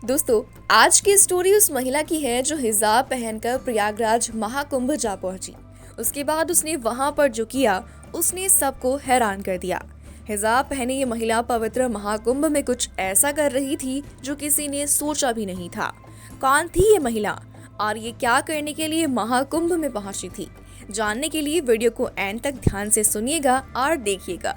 दोस्तों, आज की स्टोरी उस महिला की है जो हिजाब पहनकर प्रयागराज महाकुंभ जा पहुंची। उसके बाद उसने वहां पर जो किया उसने सबको हैरान कर दिया। हिजाब पहने ये महिला पवित्र महाकुंभ में कुछ ऐसा कर रही थी जो किसी ने सोचा भी नहीं था। कौन थी ये महिला और ये क्या करने के लिए महाकुंभ में पहुंची थी? जानने के लिए वीडियो को एंड तक ध्यान से सुनिएगा और देखिएगा।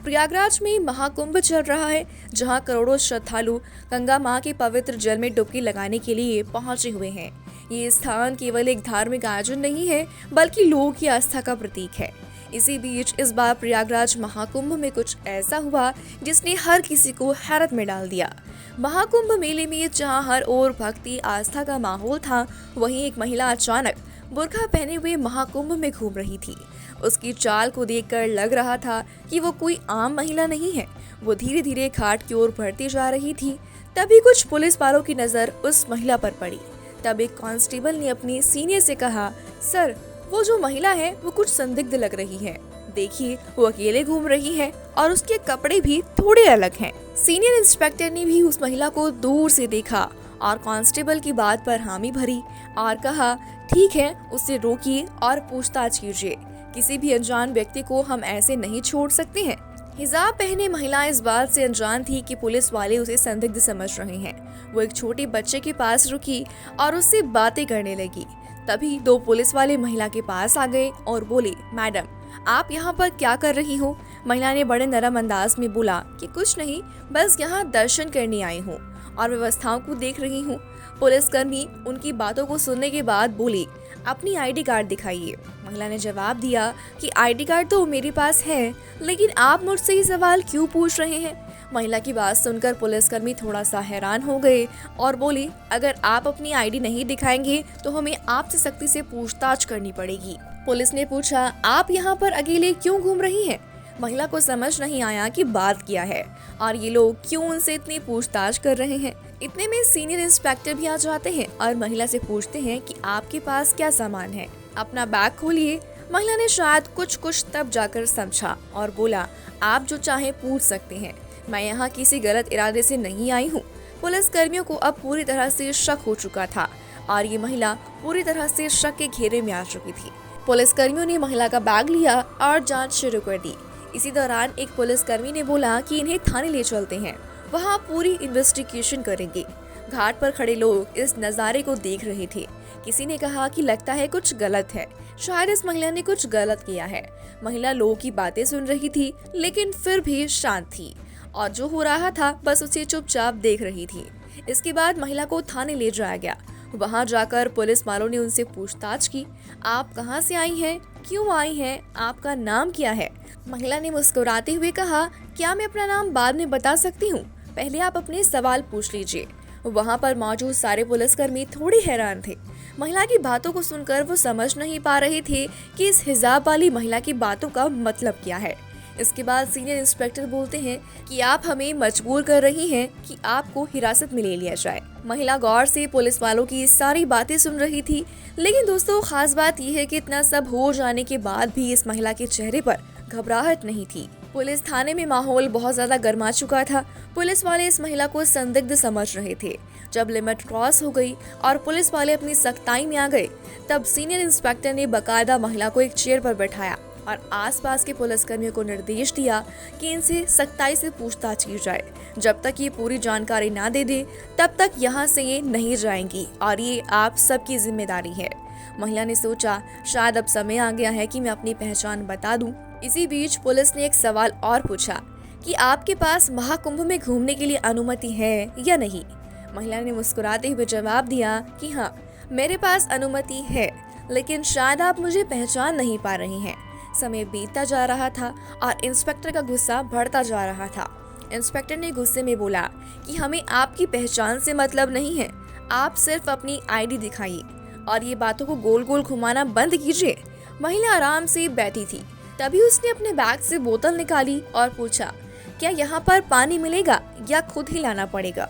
प्रयागराज में महाकुंभ चल रहा है, जहां करोड़ों श्रद्धालु गंगा मां के पवित्र जल में डुबकी लगाने के लिए पहुंचे हुए हैं। ये स्थान केवल एक धार्मिक आयोजन नहीं है, बल्कि लोगों की आस्था का प्रतीक है। इसी बीच इस बार प्रयागराज महाकुंभ में कुछ ऐसा हुआ जिसने हर किसी को हैरत में डाल दिया। महाकुंभ मेले में जहां हर ओर भक्ति आस्था का माहौल था, वहीं एक महिला अचानक बुर्का पहने हुए महाकुंभ में घूम रही थी। उसकी चाल को देखकर लग रहा था कि वो कोई आम महिला नहीं है। वो धीरे धीरे घाट की ओर बढ़ती जा रही थी। तभी कुछ पुलिस वालों की नजर उस महिला पर पड़ी। तब एक कांस्टेबल ने अपने सीनियर से कहा, सर, वो जो महिला है वो कुछ संदिग्ध लग रही है। देखिए, वो अकेले घूम रही है और उसके कपड़े भी थोड़े अलग हैं। सीनियर इंस्पेक्टर ने भी उस महिला को दूर से देखा और कांस्टेबल की बात पर हामी भरी और कहा, ठीक है, उसे रोकिए और पूछताछ कीजिए। किसी भी अनजान व्यक्ति को हम ऐसे नहीं छोड़ सकते हैं। हिजाब पहने महिला इस बात से अनजान थी कि पुलिस वाले उसे संदिग्ध समझ रहे हैं। वो एक छोटे बच्चे के पास रुकी और उससे बातें करने लगी। तभी दो पुलिस वाले महिला के पास आ गए और बोले, मैडम, आप यहाँ पर क्या कर रही हो? महिला ने बड़े नरम अंदाज में बोला कि कुछ नहीं, बस यहाँ दर्शन करने आई हूँ और व्यवस्थाओं को देख रही हूँ। पुलिसकर्मी उनकी बातों को सुनने के बाद बोली, अपनी आईडी कार्ड दिखाइए। महिला ने जवाब दिया कि आईडी कार्ड तो मेरे पास है, लेकिन आप मुझसे ये सवाल क्यों पूछ रहे हैं? महिला की बात सुनकर पुलिसकर्मी थोड़ा सा हैरान हो गए और बोले, अगर आप अपनी आईडी नहीं दिखाएंगे तो हमें आपसे सख्ती से पूछताछ करनी पड़ेगी। पुलिस ने पूछा, आप यहाँ पर अकेले क्यों घूम रही हैं? महिला को समझ नहीं आया कि बात क्या है और ये लोग क्यों उनसे इतनी पूछताछ कर रहे हैं। इतने में सीनियर इंस्पेक्टर भी आ जाते हैं और महिला से पूछते हैं कि आपके पास क्या सामान है, अपना बैग खोलिए। महिला ने शायद कुछ तब जाकर समझा और बोला, आप जो चाहे पूछ सकते हैं, मैं यहाँ किसी गलत इरादे से नहीं आई हूँ। पुलिस कर्मियों को अब पूरी तरह से शक हो चुका था और ये महिला पूरी तरह से शक के घेरे में आ चुकी थी। पुलिस कर्मियों ने महिला का बैग लिया और जांच शुरू कर दी। इसी दौरान एक पुलिसकर्मी ने बोला कि इन्हें थाने ले चलते हैं, वहाँ पूरी इन्वेस्टिगेशन करेंगे। घाट पर खड़े लोग इस नज़ारे को देख रहे थे। किसी ने कहा कि लगता है कुछ गलत है, शायद इस महिला ने कुछ गलत किया है। महिला लोगों की बातें सुन रही थी, लेकिन फिर भी शांत थी और जो हो रहा था बस उसे चुपचाप देख रही थी। इसके बाद महिला को थाने ले जाया गया। वहां जाकर पुलिस वालों ने उनसे पूछताछ की, आप कहां से आई हैं, क्यों आई हैं, आपका नाम क्या है? महिला ने मुस्कुराते हुए कहा, क्या मैं अपना नाम बाद में बता सकती हूँ, पहले आप अपने सवाल पूछ लीजिए। वहाँ पर मौजूद सारे पुलिसकर्मी थोड़ी हैरान थे। महिला की बातों को सुनकर वो समझ नहीं पा रहे थे कि इस हिजाब वाली महिला की बातों का मतलब क्या है। इसके बाद सीनियर इंस्पेक्टर बोलते हैं कि आप हमें मजबूर कर रही हैं कि आपको हिरासत में ले लिया जाए। महिला गौर से पुलिस वालों की सारी बातें सुन रही थी, लेकिन दोस्तों, खास बात यह है कि इतना सब हो जाने के बाद भी इस महिला के चेहरे पर घबराहट नहीं थी। पुलिस थाने में माहौल बहुत ज्यादा गर्मा चुका था। पुलिस वाले इस महिला को संदिग्ध समझ रहे थे। जब लिमिट क्रॉस हो गई और पुलिस वाले अपनी सख्ताई में आ गए, तब सीनियर इंस्पेक्टर ने बकायदा महिला को एक चेयर पर बैठाया और आसपास के पुलिसकर्मियों को निर्देश दिया कि इनसे सख्ताई से पूछताछ की जाए। जब तक ये पूरी जानकारी ना दे दे, तब तक यहाँ से ये नहीं जाएंगी और ये आप सबकी जिम्मेदारी है। महिला ने सोचा, शायद अब समय आ गया है कि मैं अपनी पहचान बता दूं। इसी बीच पुलिस ने एक सवाल और पूछा कि आपके पास महाकुंभ में घूमने के लिए अनुमति है या नहीं? महिला ने मुस्कुराते हुए जवाब दिया कि हाँ, मेरे पास अनुमति है, लेकिन शायद आप मुझे पहचान नहीं पा रही हैं। समय बीतता जा रहा था और इंस्पेक्टर का गुस्सा बढ़ता जा रहा था। इंस्पेक्टर ने गुस्से में बोला कि हमें आपकी पहचान से मतलब नहीं है, आप सिर्फ अपनी आईडी दिखाइए और ये बातों को गोल गोल घुमाना बंद कीजिए। महिला आराम से बैठी थी। तभी उसने अपने बैग से बोतल निकाली और पूछा, क्या यहाँ पर पानी मिलेगा या खुद ही लाना पड़ेगा?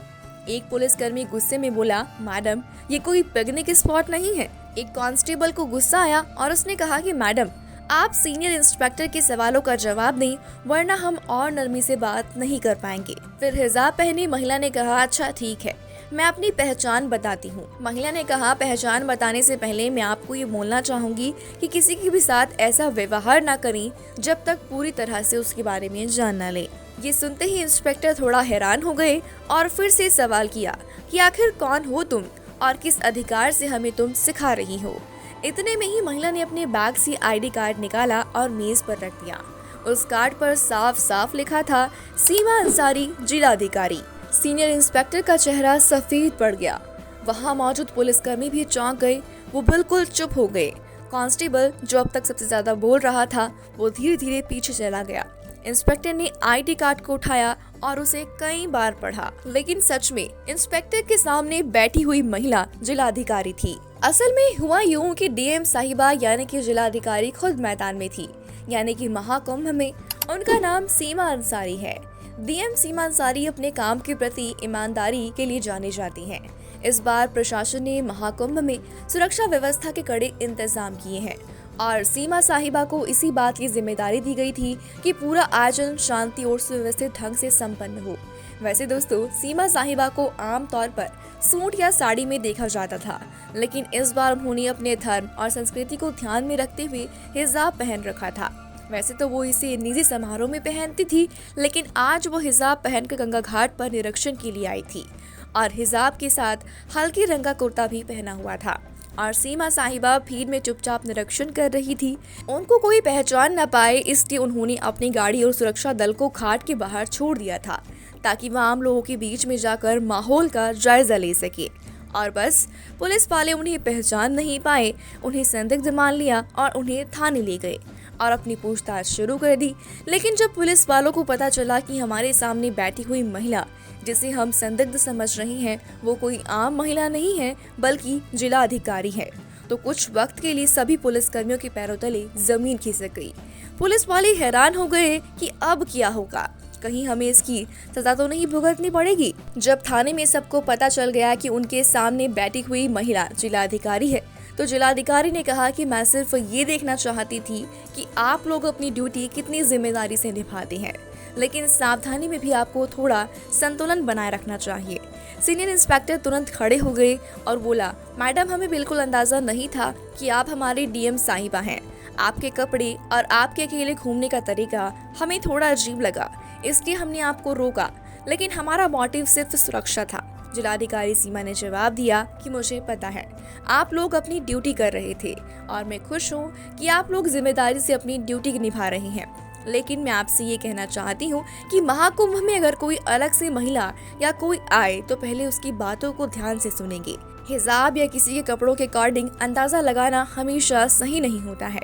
एक पुलिसकर्मी गुस्से में बोला, मैडम, ये कोई पिकनिक स्पॉट नहीं है। एक कांस्टेबल को गुस्सा आया और उसने कहा कि मैडम, आप सीनियर इंस्पेक्टर के सवालों का जवाब दें, वरना हम और नरमी से बात नहीं कर पाएंगे। फिर हिजाब पहनी महिला ने कहा, अच्छा ठीक है, मैं अपनी पहचान बताती हूँ। महिला ने कहा, पहचान बताने से पहले मैं आपको ये बोलना चाहूंगी कि किसी के भी साथ ऐसा व्यवहार ना करें जब तक पूरी तरह से उसके बारे में जान न ले। ये सुनते ही इंस्पेक्टर थोड़ा हैरान हो गए और फिर से सवाल किया कि आखिर कौन हो तुम और किस अधिकार से हमें तुम सिखा रही हो। इतने में ही महिला ने अपने बैग से आईडी कार्ड निकाला और मेज पर रख दिया। उस कार्ड पर साफ साफ लिखा था, सीमा अंसारी, जिलाधिकारी। सीनियर इंस्पेक्टर का चेहरा सफेद पड़ गया। वहां मौजूद पुलिसकर्मी भी चौंक गए। वो बिल्कुल चुप हो गए। कांस्टेबल, जो अब तक सबसे ज्यादा बोल रहा था, वो धीरे धीरे पीछे चला गया। इंस्पेक्टर ने आईडी कार्ड को उठाया और उसे कई बार पढ़ा, लेकिन सच में इंस्पेक्टर के सामने बैठी हुई महिला जिलाधिकारी थी। असल में हुआ यूं कि डीएम साहिबा यानी कि जिलाधिकारी खुद मैदान में थी, यानी कि महाकुंभ में। उनका नाम सीमा अंसारी है। डीएम सीमा अंसारी अपने काम के प्रति ईमानदारी के लिए जानी जाती हैं। इस बार प्रशासन ने महाकुंभ में सुरक्षा व्यवस्था के कड़े इंतजाम किए हैं और सीमा साहिबा को इसी बात की जिम्मेदारी दी गई थी कि पूरा आयोजन शांति और सुव्यवस्थित ढंग से संपन्न हो। वैसे दोस्तों, सीमा साहिबा को आमतौर पर सूट या साड़ी में देखा जाता था, लेकिन इस बार उन्होंने अपने धर्म और संस्कृति को ध्यान में रखते हुए हिजाब पहन रखा था। वैसे तो वो इसे निजी समारोह में पहनती थी, लेकिन आज वो हिजाब पहनकर गंगा घाट पर निरीक्षण के लिए आई थी और हिजाब के साथ हल्के रंग का कुर्ता भी पहना हुआ था। और सीमा साहिबा भीड़ में चुपचाप निरीक्षण कर रही थी। उनको कोई पहचान न पाए, इसलिए उन्होंने अपनी गाड़ी और सुरक्षा दल को घाट के बाहर छोड़ दिया था ताकि वह आम लोगों के बीच में जाकर माहौल का जायजा ले सके। और बस पुलिस वाले उन्हें पहचान नहीं पाए, उन्हें संदिग्ध मान लिया और उन्हें थाने ले गए और अपनी पूछताछ शुरू कर दी। लेकिन जब पुलिस वालों को पता चला कि हमारे सामने बैठी हुई महिला जिसे हम संदिग्ध समझ रहे हैं वो कोई आम महिला नहीं है बल्कि जिला अधिकारी है, तो कुछ वक्त के लिए सभी पुलिसकर्मियों के पैरों तले जमीन खिसक गई। पुलिस वाले हैरान हो गए कि अब क्या होगा, कहीं हमें इसकी सजा तो नहीं भुगतनी पड़ेगी। जब थाने में सबको पता चल गया कि उनके सामने बैठी हुई महिला जिलाधिकारी है, तो जिलाधिकारी ने कहा कि मैं सिर्फ ये देखना चाहती थी कि आप लोग अपनी ड्यूटी कितनी जिम्मेदारी से निभाते हैं, लेकिन सावधानी में भी आपको थोड़ा संतुलन बनाए रखना चाहिए। सीनियर इंस्पेक्टर तुरंत खड़े हो गए और बोला, मैडम, हमें बिल्कुल अंदाजा नहीं था कि आप हमारे डीएम साहिबा हैं। आपके कपड़े और आपके अकेले घूमने का तरीका हमें थोड़ा अजीब लगा, इसलिए हमने आपको रोका, लेकिन हमारा मोटिव सिर्फ सुरक्षा था। जिलाधिकारी सीमा ने जवाब दिया कि मुझे पता है आप लोग अपनी ड्यूटी कर रहे थे और मैं खुश हूँ कि आप लोग जिम्मेदारी से अपनी ड्यूटी निभा रहे हैं, लेकिन मैं आपसे ये कहना चाहती हूँ कि महाकुंभ में अगर कोई अलग से महिला या कोई आए तो पहले उसकी बातों को ध्यान से सुनेंगे। हिजाब या किसी के कपड़ों के अकॉर्डिंग अंदाजा लगाना हमेशा सही नहीं होता है।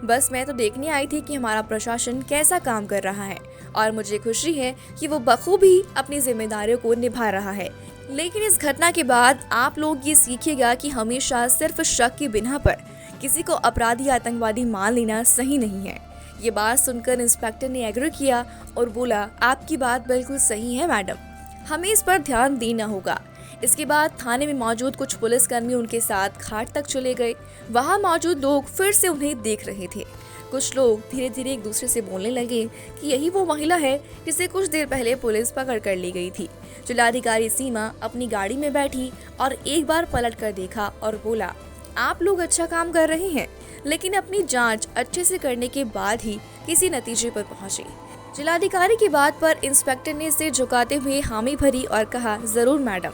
बस मैं तो देखने आई थी कि हमारा प्रशासन कैसा काम कर रहा है और मुझे खुशी है कि वो बखूबी अपनी जिम्मेदारियों को निभा रहा है। लेकिन इस घटना के बाद आप लोग ये सीखिएगा कि हमेशा सिर्फ शक की बिना पर किसी को अपराधी आतंकवादी मान लेना सही नहीं है। ये बात सुनकर इंस्पेक्टर ने एग्री किया और बोला, आपकी बात बिल्कुल सही है मैडम, हमें इस पर ध्यान देना होगा। इसके बाद थाने में मौजूद कुछ पुलिसकर्मी उनके साथ घाट तक चले गए। वहां मौजूद लोग फिर से उन्हें देख रहे थे। कुछ लोग धीरे धीरे एक दूसरे से बोलने लगे कि यही वो महिला है जिसे कुछ देर पहले पुलिस पकड़ कर ले गई थी। जिलाधिकारी सीमा अपनी गाड़ी में बैठी और एक बार पलट कर देखा और बोला, आप लोग अच्छा काम कर रहे हैं, लेकिन अपनी जांच अच्छे से करने के बाद ही किसी नतीजे पर पहुंचे। जिलाधिकारी की बात पर इंस्पेक्टर ने सिर झुकाते हुए हामी भरी और कहा, जरूर मैडम,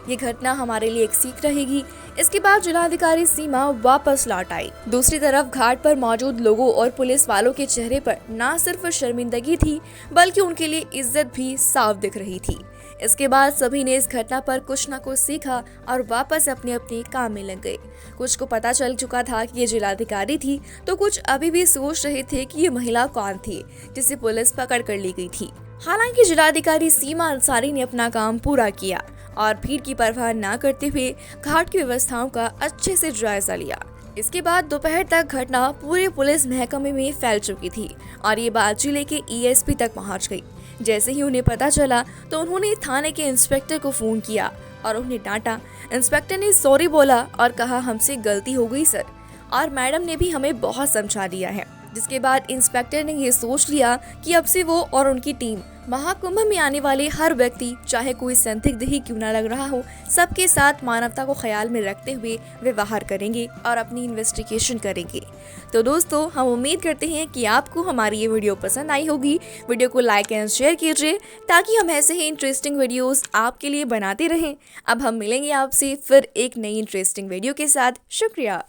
ये घटना हमारे लिए एक सीख रहेगी। इसके बाद जिलाधिकारी सीमा वापस लौट आई। दूसरी तरफ घाट पर मौजूद लोगों और पुलिस वालों के चेहरे पर न सिर्फ शर्मिंदगी थी बल्कि उनके लिए इज्जत भी साफ दिख रही थी। इसके बाद सभी ने इस घटना पर कुछ न कुछ सीखा और वापस अपने अपने काम में लग गए। कुछ को पता चल चुका था कि ये जिलाधिकारी थी, तो कुछ अभी भी सोच रहे थे कि ये महिला कौन थी जिसे पुलिस पकड़ कर ली गई थी। हालांकि जिलाधिकारी सीमा अंसारी ने अपना काम पूरा किया और भीड़ की परवाह न करते हुए घाट की व्यवस्थाओं का अच्छे से जायजा लिया। इसके बाद दोपहर तक घटना पूरे पुलिस महकमे में फैल चुकी थी और ये बात जिले के ईएसपी तक पहुंच गई। जैसे ही उन्हें पता चला तो उन्होंने थाने के इंस्पेक्टर को फोन किया और उन्हें डांटा। इंस्पेक्टर ने सॉरी बोला और कहा, हमसे गलती हो गई सर, और मैडम ने भी हमें बहुत समझा दिया है। जिसके बाद इंस्पेक्टर ने ये सोच लिया कि अब से वो और उनकी टीम महाकुंभ में आने वाले हर व्यक्ति, चाहे कोई संदिग्ध ही क्यों ना लग रहा हो, सबके साथ मानवता को ख्याल में रखते हुए व्यवहार करेंगे और अपनी इन्वेस्टिगेशन करेंगे। तो दोस्तों, हम उम्मीद करते हैं कि आपको हमारी ये वीडियो पसंद आई होगी। वीडियो को लाइक एंड शेयर कीजिए ताकि हम ऐसे ही इंटरेस्टिंग वीडियोस आपके लिए बनाते रहें। अब हम मिलेंगे आपसे फिर एक नई इंटरेस्टिंग वीडियो के साथ। शुक्रिया।